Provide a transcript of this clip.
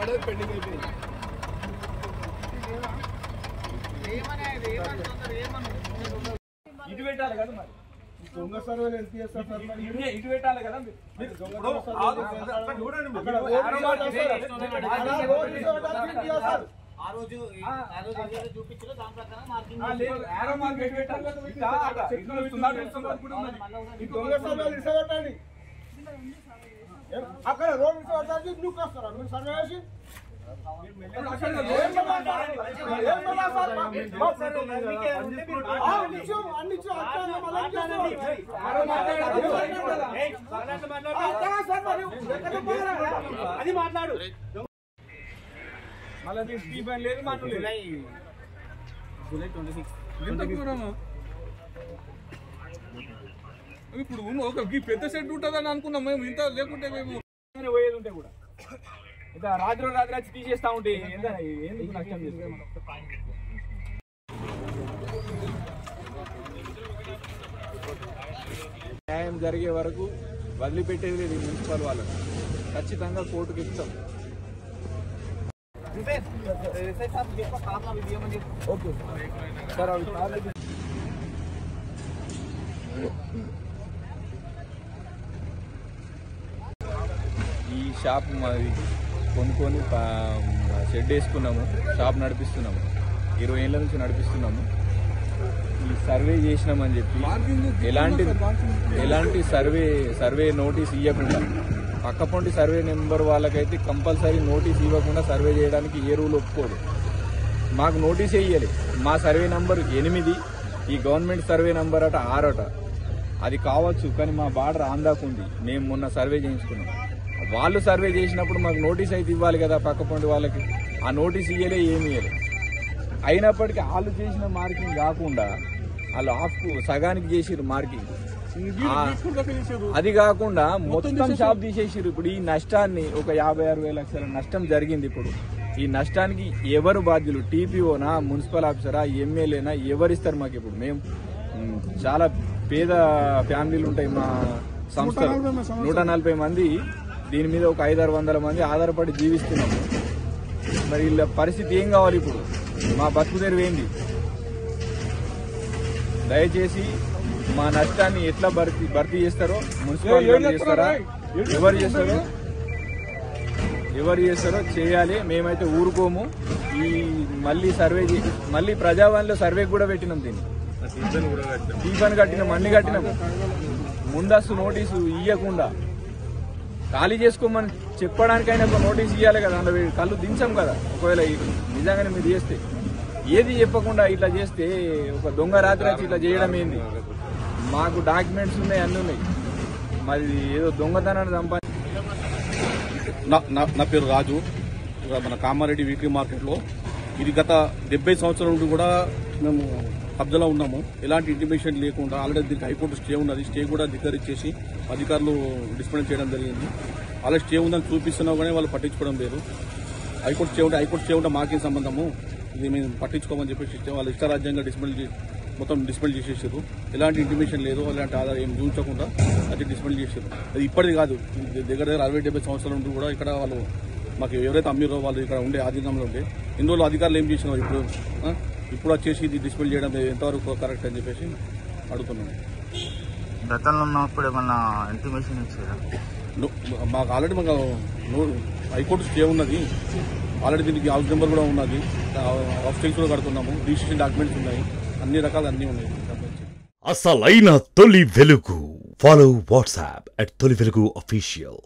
Order pending అయిపోయింది. ఇటు పెట్టాలి కదా మరి దొంగ సర్వేలు ఎంత చేస్తారు సార్? ఇటు పెట్టాలి కదా అక్కడ రోడ్ నువ్వు వస్తారా మీరు సర్వే చేసి అది మాట్లాడు మళ్ళీ స్టీఫెన్ లేదు మాట్లాడు జూలై 26 ఇప్పుడు ఒక పెద్ద సెట్ ఉంటుందని అనుకున్నాం మేము. ఇంత లేకుంటే మేము పోయేది ఉంటే కూడా ఇంకా రాత్రి వచ్చి తీసేస్తా ఉంటే ఎందుకు నష్టం చేస్తాం. న్యాయం జరిగే వరకు వదిలిపెట్టేది లేదు మున్సిపల్ వాళ్ళని. ఖచ్చితంగా కోర్టుకు ఇస్తాం. ఓకే సార్ ఈ షాప్ మాది కొనుక్కొని షెడ్ వేసుకున్నాము. షాప్ నడిపిస్తున్నాము. 20 ఏళ్ళ నుంచి నడిపిస్తున్నాము. ఈ సర్వే చేసినామని చెప్పి ఎలాంటి సర్వే నోటీస్ ఇవ్వకుండా పక్కపొంటి సర్వే నెంబర్ వాళ్ళకైతే కంపల్సరీ నోటీస్ ఇవ్వకుండా సర్వే చేయడానికి ఏ రూల్ ఒప్పుకోదు. మాకు నోటీసే ఇవ్వాలి. మా సర్వే నంబర్ 8, ఈ గవర్నమెంట్ సర్వే నంబర్ అట 6 అట. అది కావచ్చు కానీ మా బార్డర్ ఆందాకుంది. మేము మొన్న సర్వే చేయించుకున్నాం. వాళ్ళు సర్వే చేసినప్పుడు మాకు నోటీస్ అయితే ఇవ్వాలి కదా పక్కపొంటి వాళ్ళకి. ఆ నోటీస్ ఇవ్వలే, ఏమి ఇవ్వలే. అయినప్పటికీ వాళ్ళు చేసిన మార్కింగ్ కాకుండా వాళ్ళు సగానికి చేసిరు మార్కింగ్. అది కాకుండా మొత్తం షాప్ తీసేసిరు. ఇప్పుడు ఈ నష్టాన్ని ఒక 56,000 లక్షల నష్టం జరిగింది. ఇప్పుడు ఈ నష్టానికి ఎవరు బాధ్యులు? టీపీఓనా, మున్సిపల్ ఆఫీసరా, ఎమ్మెల్యేనా? ఎవరిస్తారు మాకు? ఇప్పుడు మేము చాలా పేద ఫ్యామిలీలు ఉంటాయి మా సంస్థలో. 140 మంది దీని మీద ఒక 500-600 మంది ఆధారపడి జీవిస్తున్నాము. మరి వీళ్ళ పరిస్థితి ఏం కావాలి? ఇప్పుడు మా బతుకు తెరువు ఏంది? దయచేసి మా నష్టాన్ని ఎట్లా భర్తీ చేస్తారో మున్సిపాలిటీ చేస్తారా, ఎవరు చేస్తారో చేయాలి. మేమైతే ఊరుకోము. ఈ మళ్ళీ ప్రజావాణిలో సర్వే కూడా పెట్టినాం. దీన్ని టీఫన్ కట్టినాం, అన్ని కట్టినాం. ముందస్తు నోటీసు ఇవ్వకుండా ఖాళీ చేసుకోమని చెప్పడానికైనా ఒక నోటీస్ ఇవ్వాలి కదా. అందులో కళ్ళు దించాం కదా. ఒకవేళ నిజంగానే మీరు చేస్తే ఏది చెప్పకుండా ఇట్లా చేస్తే ఒక దొంగ రాత్రి వచ్చి ఇట్లా చేయడం ఏంది? మాకు డాక్యుమెంట్స్ ఉన్నాయి, అన్నీ ఉన్నాయి. మరి ఏదో దొంగతనాన్ని సంపాదించి. నా పేరు రాజు. మన కామారెడ్డి వీక్లీ మార్కెట్లో ఇది గత 70 సంవత్సరాల నుండి కూడా మేము కబ్జాలో ఉన్నాము. ఎలాంటి ఇంటిమేషన్ లేకుండా ఆల్రెడీ దీనికి హైకోర్టు స్టే ఉన్నది. స్టే కూడా ధిక్కరించేసి అధికారులు డిస్ప్లే చేయడం జరిగింది. ఆల్రెడీ స్టే ఉందని చూపిస్తున్నా కానీ వాళ్ళు పట్టించుకోవడం లేదు. హైకోర్టు స్టే ఉంటే మాకేం సంబంధము, ఇది మేము పట్టించుకోమని చెప్పేసి వాళ్ళు ఇష్టారాజ్యంగా మొత్తం డిస్ప్లే చేసేసారు. ఎలాంటి ఇంటిమేషన్ లేదు, అలాంటి ఆధారం ఏం చూపించకుండా అది డిస్ప్లే చేశారు. అది ఇప్పటిది కాదు, దగ్గర 60-70 సంవత్సరాల నుండి కూడా ఇక్కడ వాళ్ళు మాకు ఎవరైతే అమ్మిరో వాళ్ళు ఇక్కడ ఉండే ఆధీనంలో ఉండే ఇన్ని రోజులు అధికారులు ఏం చేసినారు? ఇప్పుడు వచ్చేసి ఇది డిస్ప్లే చేయడం ఎంతవరకు కరెక్ట్ అని చెప్పేసి అడుగుతున్నాను. గతంలో ఉన్నప్పుడు ఏమన్నా ఇంటిమేషన్ ఇచ్చారా? మాకు ఆల్రెడీ హైకోర్టు స్టే ఉన్నది. ఆల్రెడీ దీనికి హౌస్ నెంబర్ కూడా ఉన్నది. ఆబ్స్టెక్స్ కూడా కడుతున్నాము. రిజిస్ట్రేషన్ డాక్యుమెంట్స్ ఉన్నాయి. అన్ని రకాలు అన్నీ ఉన్నాయి. అసలైన తొలి వెలుగు. ఫాలో వాట్సాప్ @తొలి వెలుగు official.